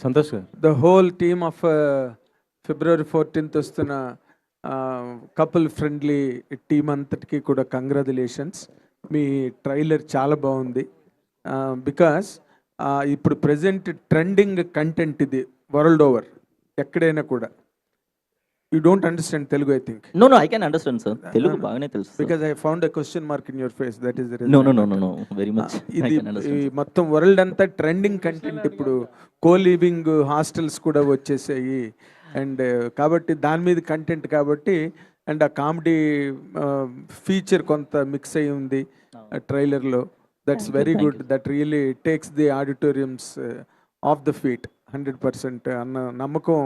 సంతోష్ గారు. The whole team of February 14th వస్తున్న couple friendly team అంతటికి కూడా కంగ్రాచులేషన్స్. మీ ట్రైలర్ చాలా బాగుంది. బికాస్ ఇప్పుడు ప్రజెంట్ ట్రెండింగ్ కంటెంట్ ఇది వరల్డ్ ఓవర్, ఎక్కడైనా కూడా. You don't understand Telugu, I think. No, I can understand, sir. Telugu బాగానే తెలుసు. Because I found a question mark in your face, that is the reason. No. Very much. I ఇది can understand. మొత్తం world అంతా trending content. ఇప్పుడు co living hostels కూడా వచ్చేసాయి, and కాబట్టి దాని మీద కంటెంట్ కాబట్టి, అండ్ ఆ కామెడీ ఫీచర్ కొంత మిక్స్ అయి ఉంది ట్రైలర్లో. That's very good. That really takes the auditoriums off the feet 100% అన్న నమ్మకం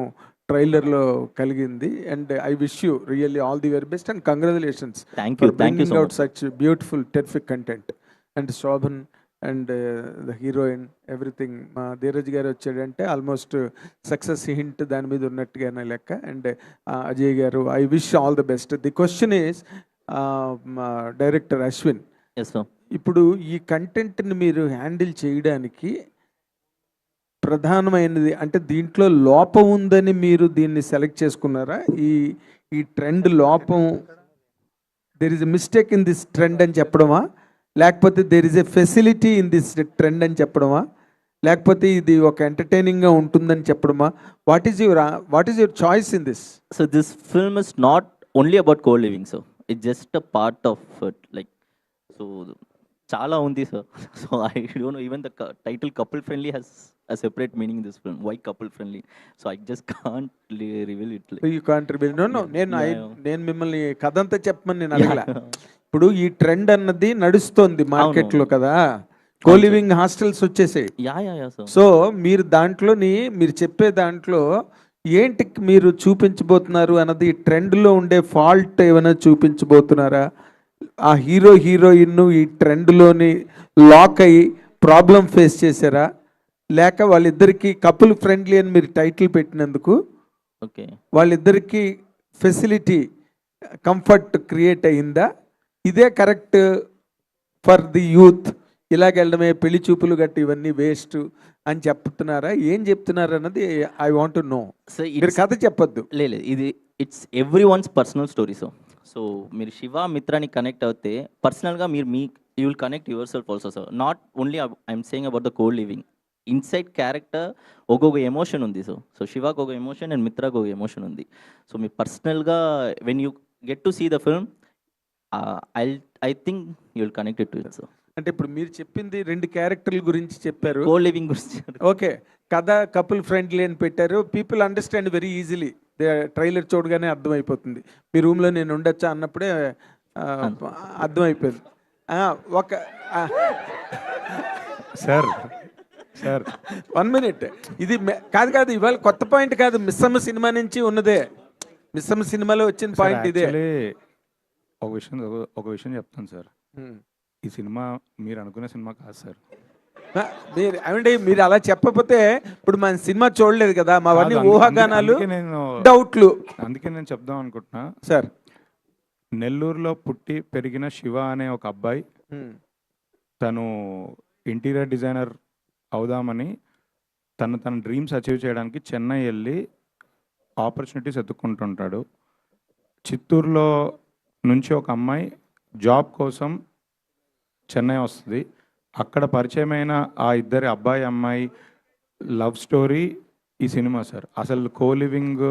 ట్రైలర్లో కలిగింది. And I wish you really all the very best and congratulations. Thank you so out much. Such beautiful terrific content. And Shobhan and the heroine everything. మా ధీరజ్ గారు వచ్చాడంటే almost success hint దాని మీద ఉన్నట్టుగానే లెక్క. అండ్ అజయ్ గారు, I wish all the best. The question is director Ashwin, Yes, sir. ఇప్పుడు ఈ కంటెంట్ని మీరు హ్యాండిల్ చేయడానికి ప్రధానమైనది అంటే దీంట్లో లోపం ఉందని మీరు దీన్ని సెలెక్ట్ చేసుకున్నారా? ఈ ట్రెండ్ లోపం, there is a mistake in this trend అని చెప్పడమా, లేకపోతే there is a facility in this trend అని చెప్పడమా, లేకపోతే ఇది ఒక ఎంటర్టైనింగ్గా ఉంటుందని చెప్పడమా? What is your choice in this? So this film is not only about co-living, sir. It's just a part of it. Like, so చాలా ఉంది, sir. So I don't know, even the title couple friendly has a separate meaning in this film. Why couple friendly? So I just can't reveal it. Like, you can't reveal. No నేను మిమ్మల్ని కథ అంతా చెప్పమని నేను అడగల. Yeah. ఇప్పుడు ఈ trend అన్నది నడుస్తోంది మార్కెట్లో కదా, కోలివింగ్ హాస్టల్స్ వచ్చేసాయి. yeah, sir. సో మీరు దాంట్లోని మీరు చెప్పే దాంట్లో ఏంటి మీరు చూపించబోతున్నారు అన్నది, ట్రెండ్లో ఉండే ఫాల్ట్ ఏమైనా చూపించబోతున్నారా? ఆ హీరోయిన్ ఈ ట్రెండ్లోని లాక్ అయ్యి ప్రాబ్లం ఫేస్ చేశారా, లేక వాళ్ళిద్దరికీ కపుల్ ఫ్రెండ్లీ అని మీరు టైటిల్ పెట్టినందుకు Okay. వాళ్ళిద్దరికీ ఫెసిలిటీ కంఫర్ట్ క్రియేట్ అయిందా? ఇదే కరెక్ట్ ఫర్ ది యూత్, ఇలాగెళ్ళడమే పెళ్లి చూపులు గట్టి ఇవన్నీ వేస్ట్ అని చెప్తున్నారా, ఏం చెప్తున్నారు అన్నది I want to know. So మీరు it's కథ చెప్పొద్దు. లేదు, ఇది it's every one's personal story. So మీరు శివ మిత్రాని కనెక్ట్ అవుతే పర్సనల్గా మీరు you will connect your self also, sir. Not only I'm saying about the co living. Inside character ఒక్కొక్క ఎమోషన్ ఉంది. సో శివాకు ఒక ఎమోషన్ అండ్ మిత్రాకు ఒక ఎమోషన్ ఉంది. సో మీ పర్సనల్గా when you get to see the film, I think you will connect it to it. So అంటే ఇప్పుడు మీరు చెప్పింది రెండు క్యారెక్టర్ల గురించి చెప్పారు. కో లివింగ్ గురించి. ఓకే, కథ కపుల్ ఫ్రెండ్లీ అని పెట్టారు. People understand very easily. Trailer చూడగానే అర్థమైపోతుంది. మీ రూమ్లో నేను ఉండొచ్చా అన్నప్పుడే అర్థమైపోయింది. ఒక సార్ 1 minute, ఇది కాదు ఇవాళ కొత్త పాయింట్ కాదు, మిస్సమ్మ సినిమా నుంచి ఉన్నదే. మిస్సమ్మ సినిమాలో వచ్చిన పాయింట్ ఇదే. ఒక విషయం చెప్తాను సార్. ఈ సినిమా మీరు అనుకునే సినిమా కాదు సార్. మీరు ఏమండి, మీరు అలా చెప్పకపోతే ఇప్పుడు మన సినిమా చూడలేదు కదా, మావన్నీ ఊహాగానాలు, డౌట్లు. అందుకే నేను చెప్దాం అనుకుంటున్నా సార్. నెల్లూరులో పుట్టి పెరిగిన శివ అనే ఒక అబ్బాయి, తను ఇంటీరియర్ డిజైనర్ అవుదామని తన డ్రీమ్స్ అచీవ్ చేయడానికి చెన్నై వెళ్ళి ఆపర్చునిటీస్ ఎత్తుక్కుంటుంటాడు. చిత్తూరులో నుంచి ఒక అమ్మాయి జాబ్ కోసం చెన్నై వస్తుంది. అక్కడ పరిచయమైన ఆ ఇద్దరి అబ్బాయి అమ్మాయి లవ్ స్టోరీ ఈ సినిమా సార్. అసలు కో లివింగ్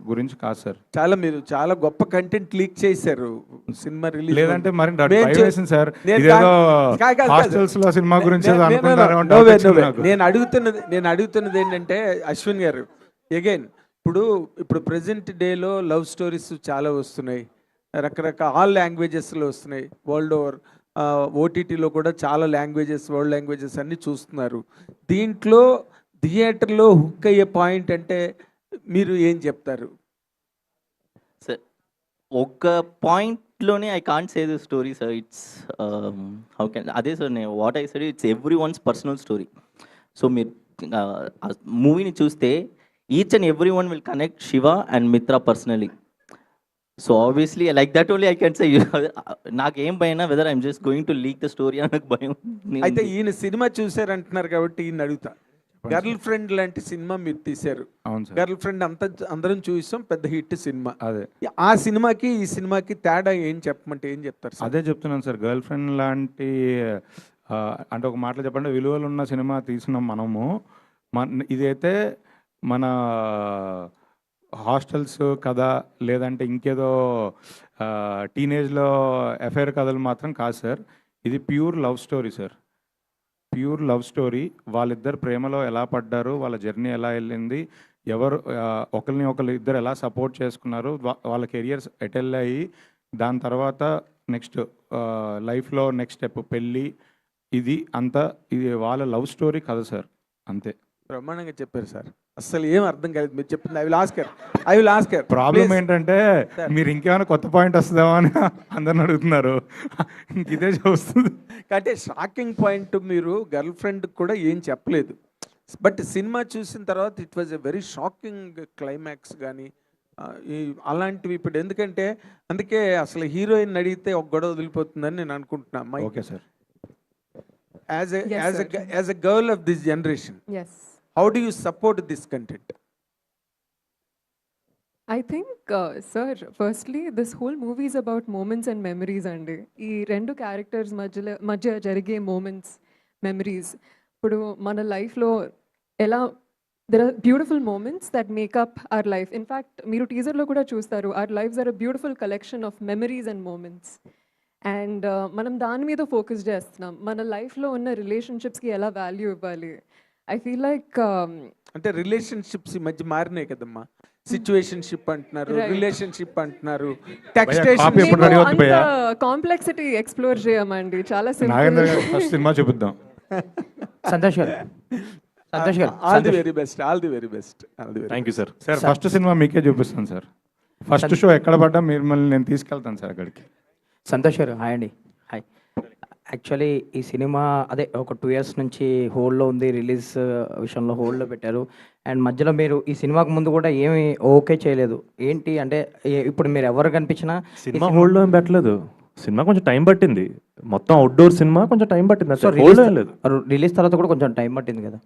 గురించి కాదు సార్. మీరు చాలా గొప్ప కంటెంట్ లీక్ చేశారు సినిమా రిలీజ్. లేదంటే మరి సార్, హాస్టల్స్ లో సినిమా గురించి నేను అడుగుతున్నది ఏంటంటే అశ్విన్ గారు, అగైన్ ఇప్పుడు ప్రెసెంట్ డేలో లవ్ స్టోరీస్ చాలా వస్తున్నాయి, రకరకాల ఆల్ లాంగ్వేజెస్లో వస్తున్నాయి వరల్డ్ ఓవర్. ఓటీటీలో కూడా చాలా లాంగ్వేజెస్, వరల్డ్ లాంగ్వేజెస్ అన్నీ చూస్తున్నారు. దీంట్లో థియేటర్లో హుక్ అయ్యే పాయింట్ అంటే మీరు ఏం చెప్తారు? సార్, ఒక పాయింట్లోనే I can't say the story, sir. It's how can, అదే సార్ నేను what I said, it's every one's personal story. So మీరు మూవీని చూస్తే each and every one will connect Shiva and Mitra personally. So obviously like that only I can say. నాకేం భయం, whether I'm just going to leak the story అని నాకు భయం. అయితే ఈయన సినిమా చూసారంటున్నారు కాబట్టి ఈయన అడుగుతా, గర్ల్ ఫ్రెండ్ లాంటి సినిమా మీరు తీశారు. అవును సార్. గర్ల్ ఫ్రెండ్ అందరం చూసాం, పెద్ద హిట్ సినిమా. అదే ఆ సినిమాకి ఈ సినిమాకి తేడా ఏం చెప్పమంటే ఏం చెప్తారు సార్? అదే చెప్తున్నాను సార్. గర్ల్ ఫ్రెండ్ లాంటి అంటే ఒక మాటలో చెప్పండి, విలువలు ఉన్న సినిమా తీసినాం మనము. ఇదైతే మన హాస్టల్స్ కథ, లేదంటే ఇంకేదో టీనేజ్లో అఫైర్ కథలు మాత్రం కాదు సార్. ఇది pure love story sir. Pure love story. వాళ్ళిద్దరు ప్రేమలో ఎలా పడ్డారు, వాళ్ళ జర్నీ ఎలా వెళ్ళింది, ఎవరు ఒకరిని ఒకరు ఇద్దరు ఎలా సపోర్ట్ చేసుకున్నారు, వాళ్ళ కెరియర్స్ ఎటెళ్ళాయి, దాని తర్వాత నెక్స్ట్ లైఫ్లో నెక్స్ట్ స్టెప్ పెళ్ళి, ఇది అంతా ఇది వాళ్ళ లవ్ స్టోరీ కథ సార్, అంతే. బ్రహ్మాండంగా చెప్పారు సార్. అస్సలు ఏం అర్థం కాలేదు మీరు చెప్పింది. I will Oscar. ప్రాబ్లం ఏంటంటే మీరు ఇంకేమైనా కొత్త పాయింట్ వస్తుందేమో అని అందరిని అడుగుతున్నారు. ఇదే చూస్తుంది. అంటే షాకింగ్ పాయింట్, మీరు గర్ల్ ఫ్రెండ్ కూడా ఏం చెప్పలేదు, బట్ సినిమా చూసిన తర్వాత it was a very shocking climax కానీ అలాంటివి. ఇప్పుడు ఎందుకంటే అందుకే అసలు హీరోయిన్ అడిగితే ఒక గొడవ వదిలిపోతుందని నేను అనుకుంటున్నా. Okay sir. As a girl of this generation, Yes. how do you support this content? I think, sir, firstly, this whole movie is about moments and memories అండి. ఈ రెండు క్యారెక్టర్స్ మధ్య జరిగే మూమెంట్స్, మెమరీస్. ఇప్పుడు మన లైఫ్లో ఎలా there are beautiful moments that make up our life. In fact మీరు టీజర్లో కూడా చూస్తారు, our lives are a beautiful collection of memories and moments. And మనం దాని మీద ఫోకస్ చేస్తున్నాం. మన లైఫ్లో ఉన్న రిలేషన్షిప్స్కి ఎలా వాల్యూ ఇవ్వాలి. ఐ ఫీల్ లైక్ అంటే రిలేషన్షిప్స్ ఈ మధ్య మారినాయి కదమ్మా. సిచ్యువేషన్షిప్ అంటున్నారు, Right. రిలేషన్షిప్ అంటున్నారు, కాపీ టెక్స్టేషన్. ఎప్పుడు రెడీ అవుతుంది భయ్యా? కాంప్లెక్సిటీ ఎక్స్ప్లోర్ చేయమండి, చాలా నాగేంద్ర సింపుల్. గారు ఫస్ట్ సినిమా చూపిద్దాం. సంతోష్ గారు, సంతోష్ గారు, all the very best, all the very best, all the very. Thank you sir. Sir first cinema మీకే చూపిస్తాను సార్. ఫస్ట్ షో ఎక్కడ పడ్డా మిమ్మల్ని నేను తీసుకెళ్తాను సార్ అక్కడికి. సంతోష్ గారు, హాయ్ అండి. హాయ్. యాక్చువల్లీ ఈ సినిమా అదే ఒక 2 years నుంచి హోల్డ్లో ఉంది, రిలీజ్ విషయంలో హోల్డ్లో పెట్టారు. అండ్ మధ్యలో మీరు ఈ సినిమాకు ముందు కూడా ఏమి ఓకే చేయలేదు. ఏంటి అంటే ఇప్పుడు మీరు ఎవరు కనిపించినా సినిమా హోల్డ్లో ఏం పెట్టలేదు. సినిమా కొంచెం టైం పట్టింది. మొత్తం అవుట్డోర్ సినిమా కొంచెం టైం పట్టింది. సో హోల్డ్ ఏం లేదు. రిలీజ్ తర్వాత కూడా కొంచెం టైం పట్టింది కదా.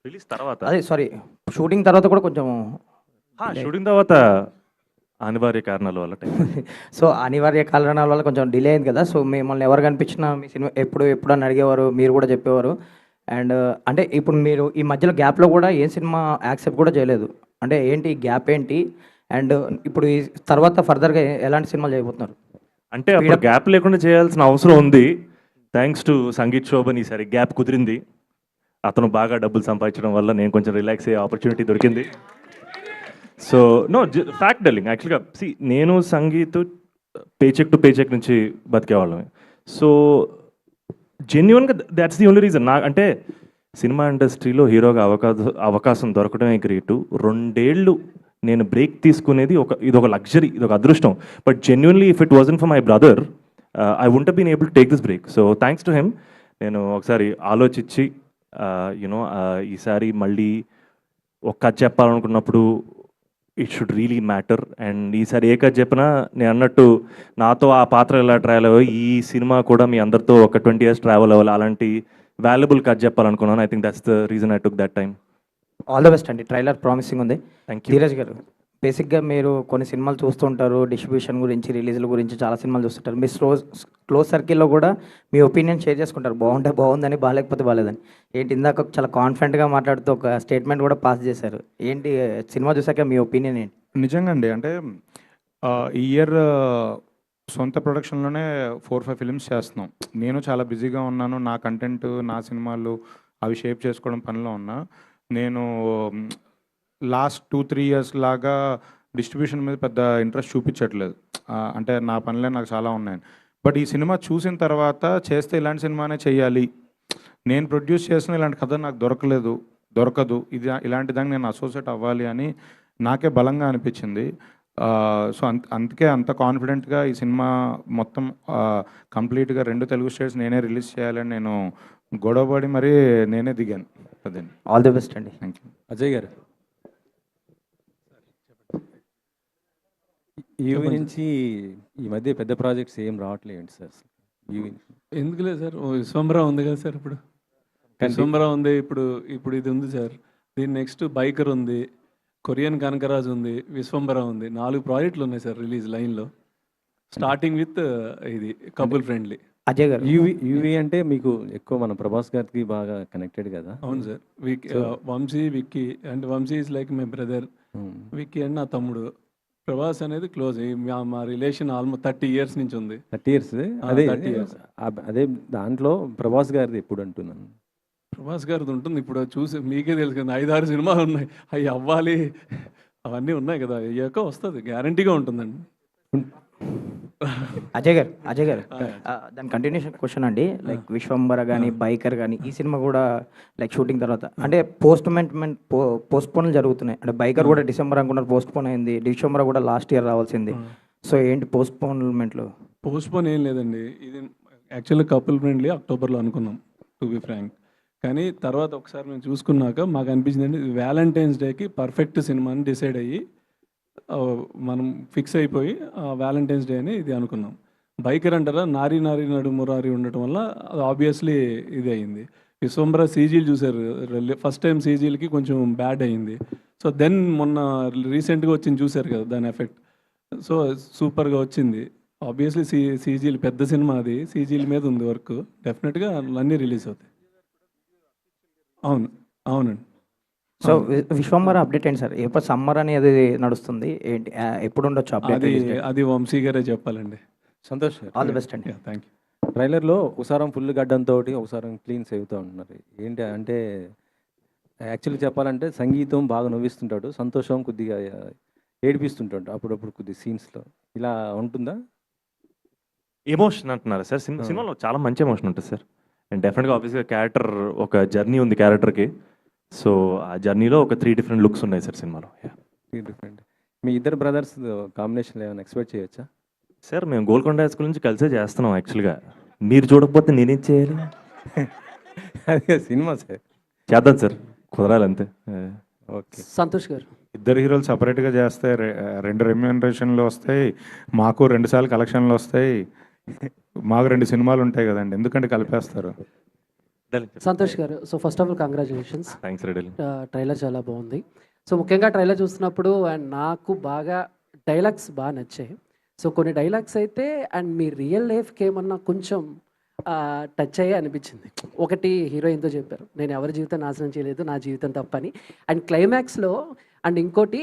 రిలీజ్ తర్వాత అదే సారీ, షూటింగ్ తర్వాత కూడా కొంచెం షూటింగ్ తర్వాత అనివార్య కారణాల వల్ల టైం. సో అనివార్య కారణాల వల్ల కొంచెం డిలే అయింది కదా. సో మిమ్మల్ని ఎవరు కనిపించినా మీ సినిమా ఎప్పుడు అని అడిగేవారు, మీరు కూడా చెప్పేవారు. అండ్ అంటే ఇప్పుడు మీరు ఈ మధ్యలో గ్యాప్లో కూడా ఏ సినిమా యాక్సెప్ట్ కూడా చేయలేదు. అంటే ఏంటి గ్యాప్ ఏంటి? అండ్ ఇప్పుడు ఈ తర్వాత ఫర్దర్గా ఎలాంటి సినిమాలు చేయబోతున్నారు? అంటే అప్పుడు గ్యాప్ లేకుండా చేయాల్సిన అవసరం ఉంది. థ్యాంక్స్ టు సంగీత్ శోభన్ ఈసారి గ్యాప్ కుదిరింది. అతను బాగా డబ్బులు సంపాదించడం వల్ల నేను కొంచెం రిలాక్స్ అయ్యే ఆపర్చునిటీ దొరికింది. సో నో ఫ్యాక్ట్ టెల్లింగ్, యాక్చువల్గా నేను సంగీత్ పేచెక్ టు పేచెక్ నుంచి బతికేవాళ్ళమే. సో జెన్యున్గా దాట్స్ ది ఓన్లీ రీజన్. అంటే సినిమా ఇండస్ట్రీలో హీరోగా అవకాశం దొరకడమే గ్రేటు. 2 ఏళ్ళు నేను బ్రేక్ తీసుకునేది ఇదొక లగ్జరీ, ఇదొక అదృష్టం. But genuinely if it wasn't for my brother I wouldn't been able to take this break. So thanks to him. నేను ఒకసారి ఆలోచించి యూనో ఈసారి మళ్ళీ ఒక కథ చెప్పాలనుకున్నప్పుడు it should really matter. And ఈసారి ఏ కథ చెప్పినా నేను అన్నట్టు నాతో ఆ పాత్ర ఎలా ట్రావెల్ అవ్వాలి, ఈ సినిమా కూడా మీ అందరితో ఒక 20 years ట్రావెల్ అవ్వాలి, అలాంటి వాల్యుబుల్ కథ చెప్పాలనుకున్నాను. I think that's the reason I took that time. All the best అండి. ట్రైలర్ ప్రామిసింగ్ ఉంది. Thank you. ధీరజ్ గారు, బేసిక్గా మీరు కొన్ని సినిమాలు చూస్తుంటారు, డిస్ట్రిబ్యూషన్ గురించి, రిలీజ్ల గురించి చాలా సినిమాలు చూస్తుంటారు. మీ క్లోజ్ సర్కిల్లో కూడా మీ ఒపీనియన్ షేర్ చేసుకుంటారు, బాగుంటే బాగుందని, బాగాలేకపోతే బాగాలేదని. ఏంటి ఇందాక చాలా కాన్ఫిడెంట్గా మాట్లాడుతూ ఒక స్టేట్మెంట్ కూడా పాస్ చేశారు. ఏంటి సినిమా చూసాక మీ ఒపీనియన్ ఏంటి? నిజంగా అండి, అంటే ఈ ఇయర్ సొంత ప్రొడక్షన్లోనే 4-5 ఫిలిమ్స్ చేస్తున్నాం. నేను చాలా బిజీగా ఉన్నాను. నా కంటెంట్, నా సినిమాలు అవి షేప్ చేసుకోవడం పనిలో ఉన్నా. నేను లాస్ట్ 2-3 years లాగా డిస్ట్రిబ్యూషన్ మీద పెద్ద ఇంట్రెస్ట్ చూపించట్లేదు. అంటే నా పనులే నాకు చాలా ఉన్నాయి. బట్ ఈ సినిమా చూసిన తర్వాత చేస్తే ఇలాంటి సినిమానే చేయాలి, నేను ప్రొడ్యూస్ చేసిన ఇలాంటి కథ నాకు దొరకదు, ఇలాంటి దాన్ని నేను అసోసియేట్ అవ్వాలి అని నాకే బలంగా అనిపించింది. సో అందుకే అంత కాన్ఫిడెంట్గా ఈ సినిమా మొత్తం కంప్లీట్గా 2 తెలుగు స్టేట్స్ నేనే రిలీజ్ చేయాలని నేను గొడవపడి మరీ నేనే దిగాను. అదే. ఆల్ ది బెస్ట్ అండి. Thank you. అజయ్ గారు, ఈవీ నుంచి ఈ మధ్య పెద్ద ప్రాజెక్ట్స్ ఏం రావట్లేదు సార్? ఈవీ ఎందుకు లేదు సార్, విశ్వంబరా ఉంది కదా సార్ ఇప్పుడు. విశ్వంబర ఉంది, ఇప్పుడు ఇప్పుడు ఇది ఉంది సార్. దీని నెక్స్ట్ బైకర్ ఉంది, కొరియన్ కనకరాజు ఉంది, విశ్వంబర ఉంది. 4 ప్రాజెక్టులు ఉన్నాయి సార్ రిలీజ్ లైన్లో. స్టార్టింగ్ విత్ ఇది కపుల్ ఫ్రెండ్లీ. అజయ్ గారు యూవి అంటే మీకు ఎక్కువ మన ప్రభాస్ గారికి బాగా కనెక్టెడ్ కదా. అవును సార్. వంశీ, విక్కీ అంటే Vamsi is like my brother, Vicky and నా తమ్ముడు. ప్రభాస్ అనేది క్లోజ్. మా రిలేషన్ ఆల్మోస్ట్ 30 years నుంచి ఉంది. 30 years. అదే 30 years. అదే దాంట్లో ప్రభాస్ గారిది ఎప్పుడు అంటున్నాను. ప్రభాస్ గారిది ఉంటుంది. ఇప్పుడు చూసి మీకే తెలుసు కదా, 5-6 సినిమాలు ఉన్నాయి. అవి అవ్వాలి, అవన్నీ ఉన్నాయి కదా, అయ్యాక వస్తుంది, గ్యారంటీగా ఉంటుందండి. అజయ్ గారు దాని కంటిన్యూషన్ క్వశ్చన్ అండి. లైక్ విశ్వంబర కానీ బైకర్ కానీ ఈ సినిమా కూడా లైక్ షూటింగ్ తర్వాత అంటే పోస్ట్పోన్లు జరుగుతున్నాయి. అంటే బైకర్ కూడా డిసెంబర్ అనుకున్నారు, పోస్ట్పోన్ అయింది. విశ్వంబర కూడా లాస్ట్ ఇయర్ రావాల్సింది. సో ఏంటి పోస్ట్పోన్మెంట్లు? పోస్ట్పోన్ ఏం లేదండి. ఇది యాక్చువల్లీ కపుల్ ఫ్రెండ్లీ అక్టోబర్లో అనుకున్నాం, టు బి ఫ్రాంక్. కానీ తర్వాత ఒకసారి మేము చూసుకున్నాక మాకు అనిపించిందండి వ్యాలంటైన్స్ డేకి పర్ఫెక్ట్ సినిమాని డిసైడ్ అయ్యి మనం ఫిక్స్ అయిపోయి వ్యాలంటైన్స్ డే అని ఇది అనుకున్నాం. బైకర్ అంటారా, నారీ నారీ నడు మురారి ఉండటం వల్ల అది ఆబ్వియస్లీ ఇది అయింది. విశ్వంబర సీజీలు చూసారు, ఫస్ట్ టైం సీజీలకి కొంచెం బ్యాడ్ అయింది. సో దెన్ మొన్న రీసెంట్గా వచ్చింది చూసారు కదా దాని ఎఫెక్ట్. సో సూపర్గా వచ్చింది. ఆబ్వియస్లీ సీజీలు పెద్ద సినిమా, అది సీజీల మీద ఉంది వర్క్. డెఫినెట్గా అన్నీ రిలీజ్ అవుతాయి. అవునండి. సో విశ్వంబర అప్డేట్ ఏంటి సార్? ఎప్పుడు సమ్మర్ అనేది నడుస్తుంది ఏంటి, ఎప్పుడు ఉండొచ్చు అప్డేట్? అది వంశీ గారే చెప్పాలండి. సంతోష్ గారు ఆల్ ది బెస్ట్ అండి. Thank you. ట్రైలర్లో ఒకసారి ఫుల్ గడ్డంతో ఒకసారి క్లీన్ సేవుతూ ఉంటున్నారు. ఏంటి అంటే యాక్చువల్లీ చెప్పాలంటే సంగీతం బాగా నవ్విస్తుంటాడు, సంతోషం కొద్దిగా ఏడిపిస్తుంటాడు అప్పుడప్పుడు కొద్ది సీన్స్లో. ఇలా ఉంటుందా? ఎమోషన్ అంటున్నారా సార్? సినిమాలో చాలా మంచి ఎమోషన్ ఉంటుంది సార్. అండ్ డెఫినెట్గా ఆబ్వియస్గా క్యారెక్టర్ ఒక జర్నీ ఉంది క్యారెక్టర్కి. సో ఆ జర్నీలో ఒక 3 different లుక్స్ ఉన్నాయి సార్ సినిమాలో. 3 different. మీ ఇద్దరు బ్రదర్స్ కాంబినేషన్లో ఏమైనా ఎక్స్పెక్ట్ చేయొచ్చా? సార్ మేము గోల్కొండ హై స్కూల్ నుంచి కలిసే చేస్తున్నాం యాక్చువల్గా. మీరు చూడకపోతే నేనేం చేయాలి? అదే సినిమా సార్ చేద్దాం సార్, కుదరాలంతే. ఓకే. సంతోష్ గారు ఇద్దరు హీరోలు సపరేట్గా చేస్తే 2 రెమ్యూనరేషన్లు వస్తాయి, మాకు 2 సార్లు కలెక్షన్లు వస్తాయి, మాకు 2 సినిమాలు ఉంటాయి కదండి, ఎందుకంటే కలిపేస్తారు. సంతోష్ గారు, so first of all congratulations. Thanks ready. Trailer చాలా బాగుంది. సో ముఖ్యంగా ట్రైలర్ చూస్తున్నప్పుడు అండ్ నాకు బాగా డైలాగ్స్ బాగా నచ్చాయి. సో కొన్ని డైలాగ్స్ అయితే అండ్ మీ రియల్ లైఫ్కి ఏమన్నా కొంచెం టచ్ అయ్యే అనిపించింది. ఒకటి హీరోయిన్తో చెప్పారు, నేను ఎవరి జీవితం నాశనం చేయలేదు, నా జీవితం తప్పని. అండ్ క్లైమాక్స్లో అండ్ ఇంకోటి,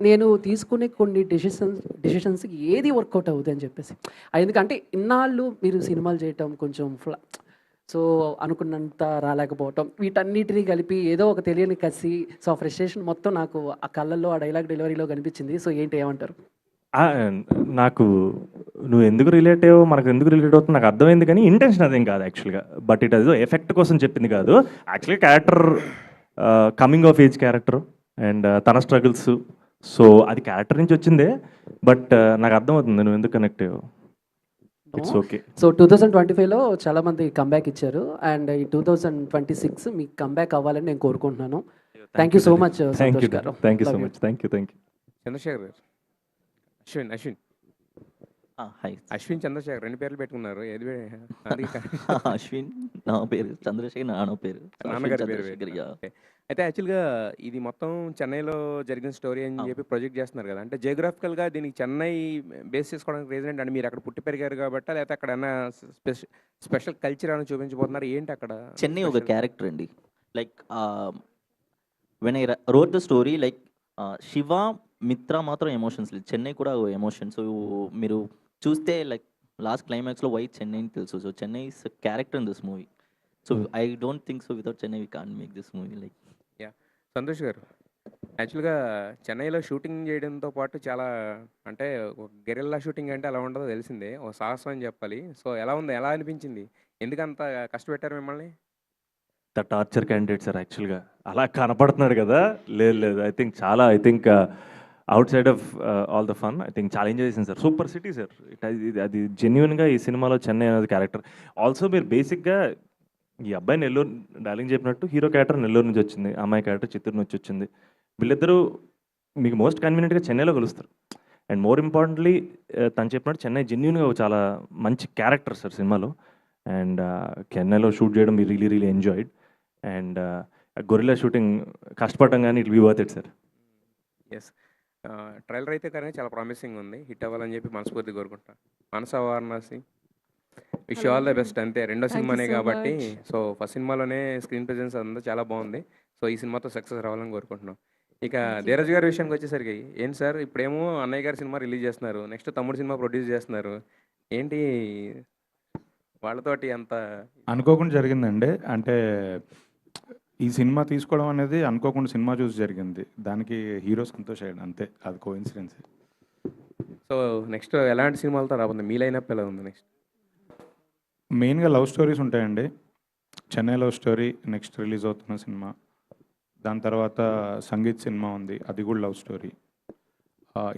నేను తీసుకునే కొన్ని డెసిషన్స్కి ఏది వర్కౌట్ అవుతుంది అని చెప్పేసి. ఎందుకంటే ఇన్నాళ్ళు మీరు సినిమాలు చేయటం కొంచెం సో అనుకున్నంత రాలేకపోవటం, వీటన్నిటినీ కలిపి ఏదో ఒక తెలియని కసి, సో ఫ్రస్ట్రేషన్ మొత్తం నాకు ఆ కళ్ళల్లో ఆ డైలాగ్ డెలివరీలో కనిపించింది. సో ఏంటి ఏమంటారు? నాకు నువ్వు ఎందుకు రిలేట్ అయ్యో, మనకు ఎందుకు రిలేట్ అవుతుంది నాకు అర్థమైంది, కానీ ఇంటెన్షన్ అదేం కాదు యాక్చువల్గా. బట్ ఇట్ అది ఎఫెక్ట్ కోసం చెప్పింది కాదు. యాక్చువల్గా character coming of age character and తన స్ట్రగుల్స్, సో అది క్యారెక్టర్ నుంచి వచ్చిందే. బట్ నాకు అర్థమవుతుంది నువ్వు ఎందుకు కనెక్ట్ అయ్యో. It's okay. సో 2025లో చాలా మంది కంబ్యాక్ ఇచ్చారు అండ్ ఈ 2026 మీకు కంబ్యాక్ అవ్వాలని నేను కోరుకుంటున్నాను. Thank you so much Santosh garu. Thank you so much. Thank you. Chandrashekar garu, Ashwin Chandrasekhar 2 పేర్లు పెట్టుకున్నారు. ఏది అశ్విన్ నా పేరు, చంద్రశేఖర్ నాన్న పేరు, నాన్నగారి పేరు. చంద్రశేఖర్. అయితే యాక్చువల్గా ఇది మొత్తం చెన్నైలో జరిగిన స్టోరీ అని చెప్పి ప్రొజెక్ట్ చేస్తున్నారు కదా, అంటే జియోగ్రాఫికల్గా దీనికి చెన్నై బేస్ చేసుకోవడానికి రీజన్ ఏంటి? అంటే మీరు అక్కడ పుట్టి పెరిగారు కాబట్టి, లేకపోతే అక్కడ ఏమైనా స్పెషల్ కల్చర్ అని చూపించబోతున్నారు ఏంటి అక్కడ? చెన్నై ఒక క్యారెక్టర్ అండి. Like when I wrote the story, like Shiva మిత్ర మాత్రం ఎమోషన్స్ లేదు, చెన్నై కూడా ఎమోషన్. సో మీరు చూస్తే లైక్ లాస్ట్ క్లైమాక్స్లో వై చెన్నై అని తెలుసు. So Chennai is character in this movie. So I don't think so without Chennai we can't make this movie. Like Santosh గారు, యాక్చువల్గా చెన్నైలో షూటింగ్ చేయడంతో పాటు చాలా అంటే గెరిల్లా షూటింగ్ అంటే ఎలా ఉండదో తెలిసిందే, ఒక సాహసం అని చెప్పాలి. సో ఎలా ఉంది, ఎలా అనిపించింది, ఎందుకంత కష్టపెట్టారు మిమ్మల్ని? ద టార్చర్ క్యాండిడేట్ సార్ యాక్చువల్గా అలా కనపడుతున్నాడు కదా. లేదు I think out side of all the fun I think చాలా ఎంజాయ్ చేసింది సార్. Super city sir. అది జెన్యున్గా ఈ సినిమాలో చెన్నై అనేది క్యారెక్టర్. ఆల్సో మీరు బేసిక్గా ఈ అబ్బాయి నెల్లూరు, డార్లింగ్ చెప్పినట్టు హీరో క్యారెక్టర్ నెల్లూరు నుంచి వచ్చింది, అమ్మాయి క్యారెక్టర్ చిత్తూరు నుంచి వచ్చింది. వీళ్ళిద్దరూ మీకు మోస్ట్ కన్వీనియంట్గా చెన్నైలో కలుస్తారు. అండ్ మోర్ ఇంపార్టెంట్లీ తను చెప్పినట్టు చెన్నై జెన్యున్గా చాలా మంచి క్యారెక్టర్ సార్ సినిమాలో. అండ్ చెన్నైలో షూట్ చేయడం we really enjoyed. And gorilla shooting కష్టపడటం కానీ it be worth it sir. Yes. Trailer అయితే కానీ చాలా ప్రామిసింగ్ ఉంది. హిట్ అవ్వాలని చెప్పి మనస్ఫూర్తిగా కోరుకుంటా. Manasa Varanasi, wish all the best. అంతే, రెండో Thank you సినిమానే so కాబట్టి much. సో ఫస్ట్ సినిమాలోనే స్క్రీన్ ప్రెజెన్స్ అంతా చాలా బాగుంది. సో ఈ సినిమాతో సక్సెస్ రావాలని కోరుకుంటున్నాం. ఇక ధీరజ్ గారి విషయానికి వచ్చేసరికి ఏంటి సార్, ఇప్పుడేమో అన్నయ్య గారి సినిమా రిలీజ్ చేస్తున్నారు, నెక్స్ట్ తమ్ముడు సినిమా ప్రొడ్యూస్ చేస్తున్నారు. ఏంటి వాళ్ళతోటి అంత అనుకోకుండా జరిగిందండి. అంటే ఈ సినిమా తీసుకోవడం అనేది అనుకోకుండా సినిమా చూసి జరిగింది. దానికి హీరో సంతోష్ అయ్యాడు, అంతే. అది కోఇన్సిడెన్స్. సో నెక్స్ట్ ఎలాంటి సినిమాలతో రాబోతుంది? మీ లైనప్ ఎలా ఉంది నెక్స్ట్? మెయిన్గా లవ్ స్టోరీస్ ఉంటాయండి. Chennai love story next release అవుతున్న సినిమా. దాని తర్వాత సంగీత్ సినిమా ఉంది, అది కూడా లవ్ స్టోరీ.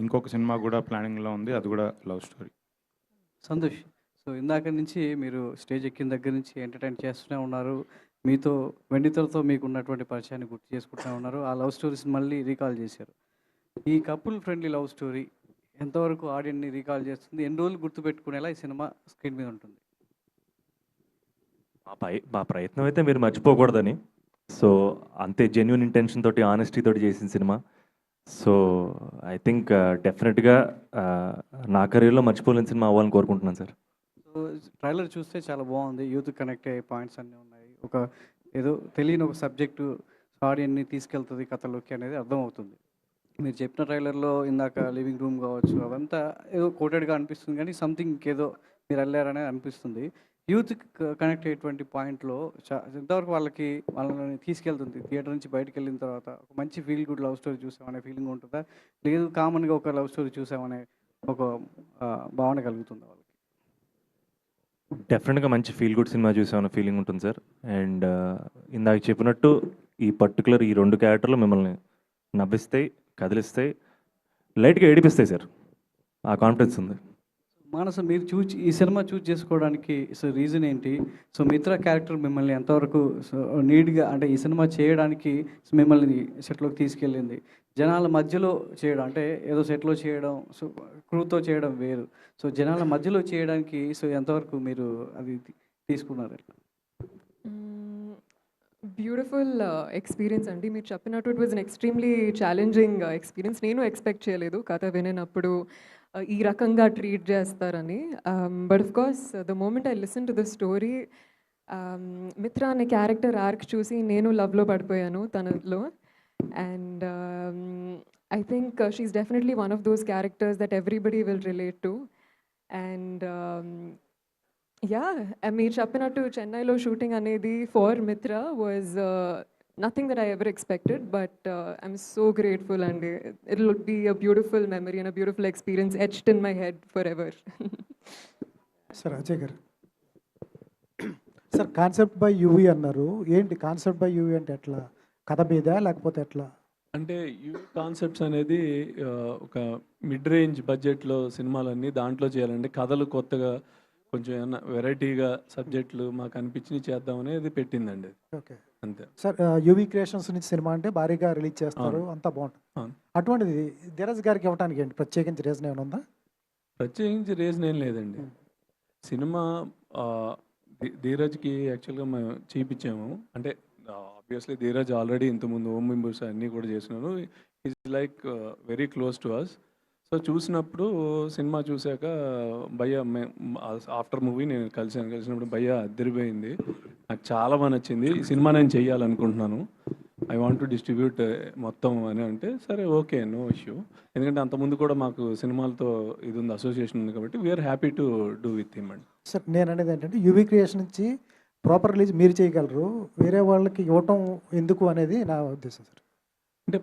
ఇంకొక సినిమా కూడా ప్లానింగ్లో ఉంది, అది కూడా లవ్ స్టోరీ. సంతోష్, సో ఇందాక నుంచి మీరు స్టేజ్ ఎక్కిన దగ్గర నుంచి ఎంటర్టైన్ చేస్తూనే ఉన్నారు. మీతో వెండితెరతో మీకు ఉన్నటువంటి పరిచయాన్ని గుర్తు చేసుకుంటూ ఉన్నారు. ఆ లవ్ స్టోరీస్ మళ్ళీ రీకాల్ చేశారు. ఈ కపుల్ ఫ్రెండ్లీ లవ్ స్టోరీ ఎంతవరకు ఆడియన్ని రీకాల్ చేస్తుంది? ఎన్ని రోజులు గుర్తుపెట్టుకునేలా ఈ సినిమా స్క్రీన్ మీద ఉంటుంది? మా ప్రయత్నం అయితే మీరు మర్చిపోకూడదని. సో అంతే జెన్యున్ ఇంటెన్షన్ తోటి, ఆనెస్టీ తోటి చేసిన సినిమా. సో ఐ థింక్ డెఫినెట్గా నా కెరీర్లో మర్చిపోలేని సినిమా అవ్వాలని కోరుకుంటున్నాను సార్. సో ట్రైలర్ చూస్తే చాలా బాగుంది. యూత్ కనెక్ట్ అయ్యే పాయింట్స్ అన్నీ ఉన్నాయి. ఒక ఏదో తెలియని ఒక సబ్జెక్టు ఆడియన్ని తీసుకెళ్తుంది కథలోకి అనేది అర్థమవుతుంది. మీరు చెప్పిన ట్రైలర్లో ఇందాక లివింగ్ రూమ్ కావచ్చు, అవంతా ఏదో కోటెడ్గా అనిపిస్తుంది, కానీ సంథింగ్ ఏదో మీరు వెళ్ళారనే అనిపిస్తుంది. యూత్ కనెక్ట్ అయ్యేటువంటి పాయింట్లో ఎంతవరకు వాళ్ళని తీసుకెళ్తుంది? థియేటర్ నుంచి బయటకు వెళ్ళిన తర్వాత ఒక మంచి ఫీల్ గుడ్ లవ్ స్టోరీ చూసామనే ఫీలింగ్ ఉంటుందా, లేదు కామన్గా ఒక లవ్ స్టోరీ చూసామనే ఒక భావన కలుగుతుందా వాళ్ళకి? డెఫినెట్గా మంచి ఫీల్ గుడ్ సినిమా చూసామన్న ఫీలింగ్ ఉంటుంది సార్. అండ్ ఇందాక చెప్పినట్టు ఈ పర్టికులర్ ఈ 2 క్యారెక్టర్లు మిమ్మల్ని నవ్విస్తాయి, కదిలిస్తాయి, లైట్గా ఏడిపిస్తాయి సార్. ఆ కాన్ఫిడెన్స్ ఉంది. మానస, మీరు ఈ సినిమా చూస్ చేసుకోవడానికి సో రీజన్ ఏంటి? సో మిత్ర క్యారెక్టర్ మిమ్మల్ని ఎంతవరకు సో నీడ్గా, అంటే ఈ సినిమా చేయడానికి మిమ్మల్ని సెట్లోకి తీసుకెళ్ళింది? జనాల మధ్యలో చేయడం అంటే ఏదో సెట్లో చేయడం, సో క్రూతో చేయడం వేరు. సో జనాల మధ్యలో చేయడానికి సో ఎంతవరకు మీరు అది తీసుకున్నారు? బ్యూటిఫుల్ ఎక్స్పీరియన్స్ అండి. మీరు చెప్పినట్టు it was an extremely challenging experience. నేను ఎక్స్పెక్ట్ చేయలేదు కథ వినేటప్పుడు ఈ రకంగా ట్రీట్ చేస్తారని. But of course the moment I listen to the story, Mitra అనే క్యారెక్టర్ ఆర్క్ చూసి నేను లవ్లో పడిపోయాను తనలో. And I think she's definitely one of those characters that everybody will relate to. And yeah, మీరు చెప్పినట్టు చెన్నైలో షూటింగ్ అనేది for Mitra was nothing that I ever expected, but I'm so grateful, and it will be a beautiful memory and a beautiful experience etched in my head forever. Sir Ajay గారు, sir concept by UV అన్నారు. ఏంటి concept by UV అంటే ఎట్లా? కథ మీద లేకపోతే ఎట్లా? అంటే యూవీ కాన్సెప్ట్స్ అనేది ఒక మిడ్ రేంజ్ బడ్జెట్లో సినిమాలన్నీ దాంట్లో చేయాలండి. కథలు కొత్తగా కొంచెం ఏమన్నా వెరైటీగా సబ్జెక్టులు మాకు అనిపించినవి చేద్దామనేది పెట్టిందండి. ఓకే, అంతే సార్. యూవీ క్రియేషన్స్ నుంచి సినిమా అంటే భారీగా రిలీజ్ చేస్తారు, అంతా బాగుంటుంది. అటువంటిది ధీరజ్ గారికి ఇవ్వడానికి ఏంటి ప్రత్యేకించి రీజన్ ఏమైనా ఉందా? ప్రత్యేకించి రీజన్ ఏం లేదండి. సినిమా ధీరజ్కి యాక్చువల్గా మేము చేయించాము. అంటే ఆబ్వియస్లీ ధీరజ్ ఆల్రెడీ ఇంతకుముందు ఓం మెంబర్స్ అన్నీ కూడా చేసినారు. Is like very close to us. So చూసినప్పుడు సినిమా చూశాక భయ్య ఆఫ్టర్ మూవీ నేను కలిసినప్పుడు భయ్య అదిరిపోయింది, నాకు చాలా బాగా నచ్చింది, ఈ సినిమా నేను చెయ్యాలనుకుంటున్నాను, ఐ వాంట్ టు డిస్ట్రిబ్యూట్ మొత్తం అని అంటే సరే ఓకే, నో ఇష్యూ. ఎందుకంటే అంతకుముందు కూడా మాకు సినిమాలతో ఇది ఉంది, అసోసియేషన్ ఉంది, కాబట్టి we're happy to do with him అండి. సార్ నేను అనేది ఏంటంటే యూవీ క్రియేషన్ నుంచి ప్రాపర్ రిలీజ్ మీరు చేయగలరు, వేరే వాళ్ళకి ఇవ్వటం ఎందుకు అనేది నా ఉద్దేశం సార్. అంటే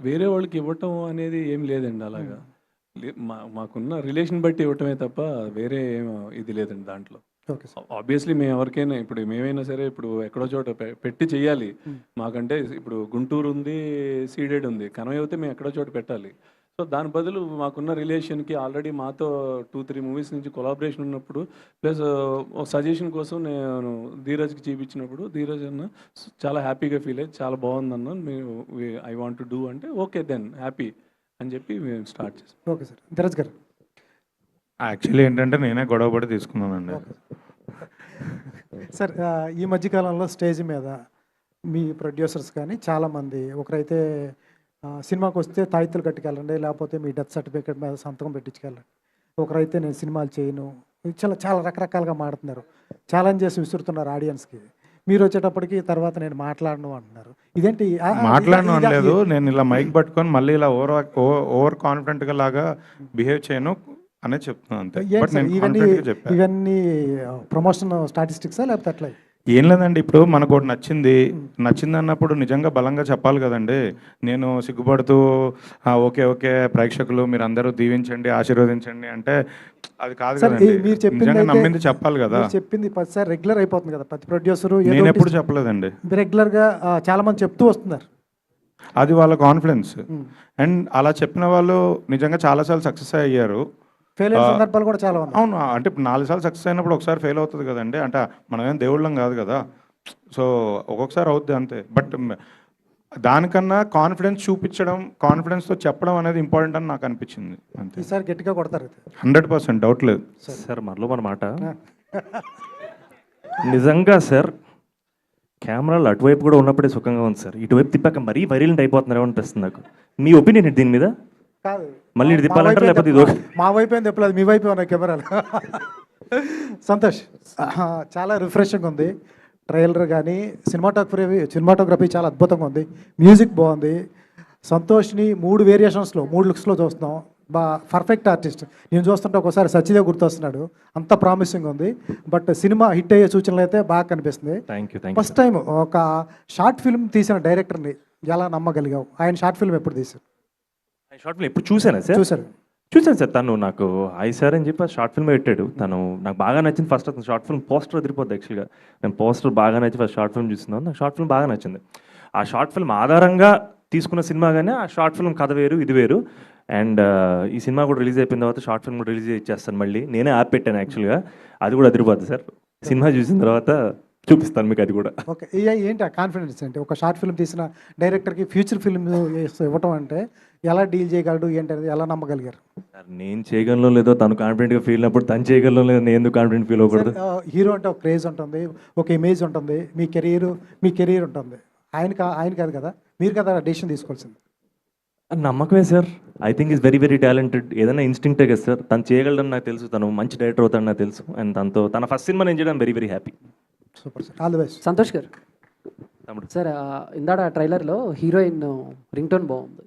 వేరే వాళ్ళకి ఇవ్వటం అనేది ఏం లేదండి. అలాగా మాకున్న రిలేషన్ బట్టి ఇవ్వటమే తప్ప వేరే ఏం ఇది లేదండి దాంట్లో. ఆబ్వియస్లీ మేము ఎవరికైనా ఇప్పుడు మేమైనా సరే ఇప్పుడు ఎక్కడో చోట పెట్టి చెయ్యాలి. మాకంటే ఇప్పుడు గుంటూరు ఉంది, సీడెడ్ ఉంది, కనవ అయితే మేము ఎక్కడో చోట పెట్టాలి. సో దాని బదులు మాకున్న రిలేషన్కి ఆల్రెడీ మాతో 2-3 మూవీస్ నుంచి కొలాబరేషన్ ఉన్నప్పుడు ప్లస్ సజెషన్ కోసం నేను ధీరజ్కి చూపించినప్పుడు ధీరజ్ అన్న చాలా హ్యాపీగా ఫీల్ అయ్యి చాలా బాగుందన్న, మేము ఐ వాంట్ టు డూ అంటే ఓకే దెన్ హ్యాపీ అని చెప్పి మేము స్టార్ట్ చేసాం. Okay sir. ధీరజ్ గారు, యాక్చువల్లీ ఏంటంటే నేనే గొడవపడి తీసుకున్నానండి. సార్ ఈ మధ్యకాలంలో స్టేజ్ మీద మీ ప్రొడ్యూసర్స్ కానీ చాలామంది ఒకరైతే సినిమాకి వస్తే తాయితులు కట్టుకెళ్ళండి, లేకపోతే మీ డెత్ సర్టిఫికేట్ మీద సంతకం పెట్టించుకెళ్ళండి, ఒకరైతే నేను సినిమాలు చేయను, చాలా చాలా రకరకాలుగా మాడుతున్నారు, ఛాలెంజ్ చేసి విసురుతున్నారు ఆడియన్స్కి. మీరు వచ్చేటప్పటికి తర్వాత నేను మాట్లాడను అంటున్నారు. ఇదేంటి మాట్లాడను అనలేదు, నేను ఇలా మైక్ పట్టుకొని మళ్ళీ ఇలా ఓవర్ కాన్ఫిడెంట్గా లాగా బిహేవ్ చేయను అనే చెప్తున్నాను అంతే. బట్ నేను కాన్ఫిడెంట్గా చెప్పాను. ఇవన్నీ ప్రమోషన్ స్టాటిస్టిక్సా లేకపోతే అట్లా? ఏం లేదండి, ఇప్పుడు మనకు ఒకటి నచ్చింది అన్నప్పుడు నిజంగా బలంగా చెప్పాలి కదండి. నేను సిగ్గుపడుతూ ఓకే ఓకే ప్రేక్షకులు మీరు అందరూ దీవించండి ఆశీర్వదించండి అంటే అది కాదు కదండి. మీరు నిజంగా నమ్మింది చెప్పాలి కదా. చెప్పింది 10 సార్లు రెగ్యులర్ అయిపోతుంది కదా ప్రతి ప్రొడ్యూసరు. నేను ఎప్పుడు చెప్పలేదండి. రెగ్యులర్గా చాలా మంది చెప్తూ వస్తున్నారు. అది వాళ్ళ కాన్ఫిడెన్స్. అండ్ అలా చెప్పిన వాళ్ళు నిజంగా చాలాసార్లు సక్సెస్ అయ్యారు. ఫెయిల్ అయిన సందర్భాలు కూడా చాలా ఉన్నాయి. అవును, అంటే 4 సార్లు సక్సెస్ అయినప్పుడు ఒకసారి ఫెయిల్ అవుతుంది కదండి. అంటే మనమేం దేవుళ్ళం కాదు కదా, సో ఒక్కొక్కసారి అవుద్ది అంతే. బట్ దానికన్నా కాన్ఫిడెన్స్ చూపించడం, కాన్ఫిడెన్స్తో చెప్పడం అనేది ఇంపార్టెంట్ అని నాకు అనిపించింది అంతే. ఈసారి గట్టిగా కొడతారు 100% డౌట్ లేదు సార్. మరలో మన మాట నిజంగా సార్, కెమెరాలు అటువైపు కూడా ఉన్నప్పుడే సుఖంగా ఉంది సార్, ఇటువైపు తిప్పాక మరీ వైరల్ అయిపోతున్నారు అనిపిస్తుంది నాకు. మీ ఒపీనియన్ దీని మీద? కాదు, మళ్ళీ ఇది తిప్పాలంటారా లేకపోతే ఇది మా వైపు ఏం తిప్పలేదు, మీ వైపు ఉన్నాయి కెమెరాలు. సంతోష్, చాలా రిఫ్రెషింగ్ ఉంది ట్రైలర్ కానీ, సినిమాటోగ్రఫీ చాలా అద్భుతంగా ఉంది, మ్యూజిక్ బాగుంది. సంతోష్ని 3 వేరియేషన్స్లో 3 లుక్స్లో చూస్తున్నాం. Perfect artist. నేను చూస్తుంటే ఒకసారి సచిదేవ్ గుర్తొస్తున్నాడు, అంత ప్రామిసింగ్ ఉంది. బట్ సినిమా హిట్ అయ్యే సూచనలు అయితే బాగా కనిపిస్తుంది. ఫస్ట్ టైం ఒక షార్ట్ ఫిల్మ్ తీసిన డైరెక్టర్ని ఎలా నమ్మగలిగావు? ఆయన షార్ట్ ఫిల్మ్ ఎప్పుడు తీశారు? షార్ట్ ఫిల్మ్ ఎప్పుడు చూసానా సార్? చూసాను సార్. తను నాకు సార్ అని చెప్పి షార్ట్ ఫిల్మ్ పెట్టాడు. తను నాకు బాగా నచ్చింది. ఫస్ట్ అతను షార్ట్ ఫిల్మ్ పోస్టర్ వదిలిపోద్ది యాక్చువల్గా. నేను పోస్టర్ బాగా నచ్చి ఫస్ట్ షార్ట్ ఫిల్మ్ చూస్తున్నాను. నాకు షార్ట్ ఫిల్మ్ బాగా నచ్చింది. ఆ షార్ట్ ఫిల్మ్ ఆధారంగా తీసుకున్న సినిమా కానీ ఆ షార్ట్ ఫిల్మ్ కథ వేరు, ఇది వేరు. అండ్ ఈ సినిమా కూడా రిలీజ్ అయిపోయిన తర్వాత షార్ట్ ఫిల్మ్ కూడా రిలీజ్ ఇచ్చేస్తాను మళ్ళీ. నేనే యాప్ పెట్టాను యాక్చువల్గా, అది కూడా అదిరిపోద్ది సార్. సినిమా చూసిన తర్వాత చూపిస్తాను మీకు అది కూడా. ఓకే, ఏంటి ఆ కాన్ఫిడెన్స్? అంటే ఒక షార్ట్ ఫిల్మ్ తీసిన డైరెక్టర్కి ఫ్యూచర్ ఫిల్మ్ ఇవ్వటం అంటే ఎలా డీల్ చేయగలడు ఏంటి అనేది ఎలా నమ్మగలిగారు? నేను చేయగలను లేదో తను కాన్ఫిడెంట్గా ఫీల్ అయినప్పుడు తను చేయగలను లేదో నేను ఎందుకు కాన్ఫిడెంట్ ఫీల్ అవ్వకూడదు? హీరో అంటే ఒక క్రేజ్ ఉంటుంది, ఒక ఇమేజ్ ఉంటుంది, మీ కెరీర్ ఉంటుంది. ఆయన కాదు కదా, మీరు కదా డెసిషన్ తీసుకోవాల్సింది. నమ్మకమే sir. I think is very very talented. ఏదైనా ఇన్స్టింక్టే కదా సార్. తను చేయగలడని నాకు తెలుసు, తను మంచి డైరెక్టర్ అవుతాడని నాకు తెలుసు. అండ్ తనతో తన ఫస్ట్ సినిమా నేను చేయడం very very happy. Super sir, all the best. Santosh గారు సార్, ఇందాడ ట్రైలర్లో హీరోయిన్ రింగ్ టోన్ బాగుంది.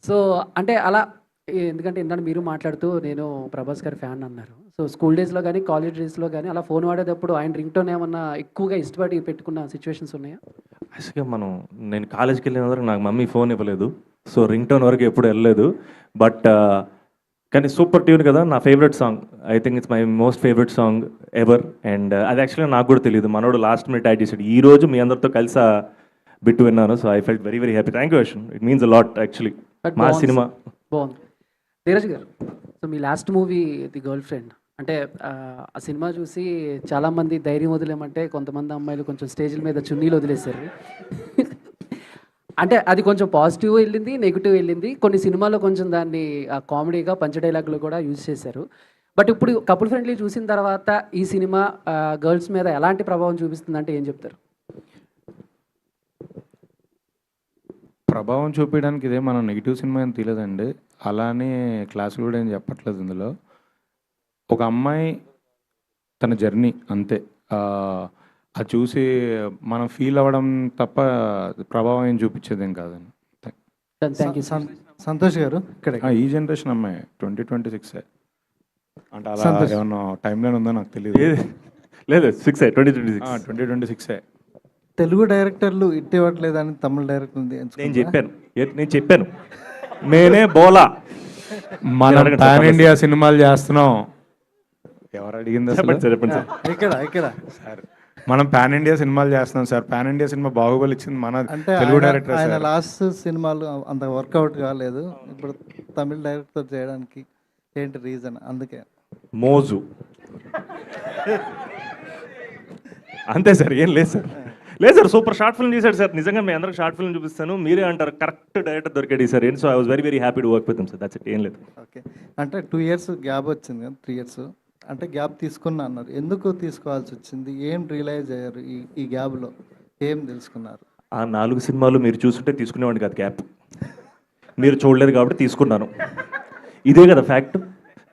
సో అంటే అలా, ఎందుకంటే ఇందాక మీరు మాట్లాడుతూ నేను ప్రభాస్ గారి ఫ్యాన్ అన్నారు. సో స్కూల్ డేస్లో కానీ కాలేజ్ డేస్లో కానీ అలా ఫోన్ వాడేటప్పుడు ఆయన రింగ్ టోన్ ఏమన్నా ఎక్కువగా ఇష్టపడి పెట్టుకున్న సిచ్యువేషన్స్ ఉన్నాయా? యాక్చువల్గా నేను కాలేజ్కి వెళ్ళిన వరకు నాకు మమ్మీ ఫోన్ ఇవ్వలేదు, సో రింగ్ టోన్ వరకు ఎప్పుడు వెళ్ళలేదు. బట్ కానీ సూపర్ ట్యూన్ కదా, నా favourite song. I think it's my most favourite song ever. And అది యాక్చువల్గా నాకు కూడా తెలియదు, మనోడు లాస్ట్ మినిట్ యాడ్ చేశాడు. ఈ రోజు మీ అందరితో కలిసి బిట్టు విన్నాను, so I felt very very happy. Thank you Ashwin, it means a lot actually. మా సినిమా బాగుంది. ధీరజ్ గారు, so me last movie the girl friend, అంటే ఆ సినిమా చూసి చాలామంది ధైర్యం వదిలేమంటే కొంతమంది అమ్మాయిలు కొంచెం స్టేజ్ల మీద చున్నీలు వదిలేశారు. అంటే అది కొంచెం పాజిటివ్ వెళ్ళింది, నెగిటివ్ వెళ్ళింది. కొన్ని సినిమాల్లో కొంచెం దాన్ని కామెడీగా పంచ డైలాగులు కూడా యూజ్ చేశారు. బట్ ఇప్పుడు కపుల్ ఫ్రెండ్లీ చూసిన తర్వాత ఈ సినిమా గర్ల్స్ మీద ఎలాంటి ప్రభావం చూపిస్తుందంటే ఏం చెప్తారు? ప్రభావం చూపించడానికి ఇదే మనం నెగిటివ్ సినిమా ఏం తీయలేదండి, అలానే క్లాసులు కూడా ఏం చెప్పట్లేదు ఇందులో. ఒక అమ్మాయి తన జర్నీ అంతే, అది చూసి మనం ఫీల్ అవ్వడం తప్ప ప్రభావం ఏం చూపించేది ఏం కాదండి. సంతోష్ గారు, ఇక్కడ ఈ జనరేషన్ అమ్మాయి 2026 అంటే అలా ఏమన్నా టైం లైన్ ఉందో నాకు తెలియదు. లేదు 2026 తెలుగు డైరెక్టర్లు ఇవ్వట్లేదని తమిళ డైరెక్టర్ నేను చెప్పాను నేనే బోలా. మనం పాన్ ఇండియా సినిమాలు చేస్తున్నాం. ఎవరు అడిగింది చెప్పండి సార్. ఇక్కడ సార్, మనం పాన్ ఇండియా సినిమాలు చేస్తున్నాం sir. Pan India cinema Baahubali ఇచ్చింది మన అంటే తెలుగు డైరెక్టర్. ఆయన లాస్ట్ సినిమాలు అంత వర్కౌట్ కాలేదు, ఇప్పుడు తమిళ డైరెక్టర్ చేయడానికి ఏంటి రీజన్? అందుకే మోజు అంతే సార్, ఏం లేదు సార్. లేదు సార్, సూపర్ షార్ట్ ఫిల్మ్ చేశాడు సార్. నిజంగా మీ అందరికి షార్ట్ ఫిల్మ్ చూపిస్తాను, మీరే అంటారు కరెక్ట్ డైరెక్టర్ దొరికాడు sir. So I was very very happy to work with him sir. That's it, ఏం లేదు. ఓకే, అంటే 2 years గ్యాప్ వచ్చింది కదా, 3 years అంటే గ్యాప్ తీసుకున్నా అన్నారు. ఎందుకు తీసుకోవాల్సి వచ్చింది? ఏం రియలైజ్ అయ్యారు ఈ గ్యాప్‌లో? ఏం తెలుసుకున్నారు? ఆ 4 సినిమాలు మీరు చూసుంటే తీసుకునేవాడిని కాదు గ్యాప్. మీరు చూడలేదు కాబట్టి తీసుకున్నాను. ఇదే కదా ఫ్యాక్ట్.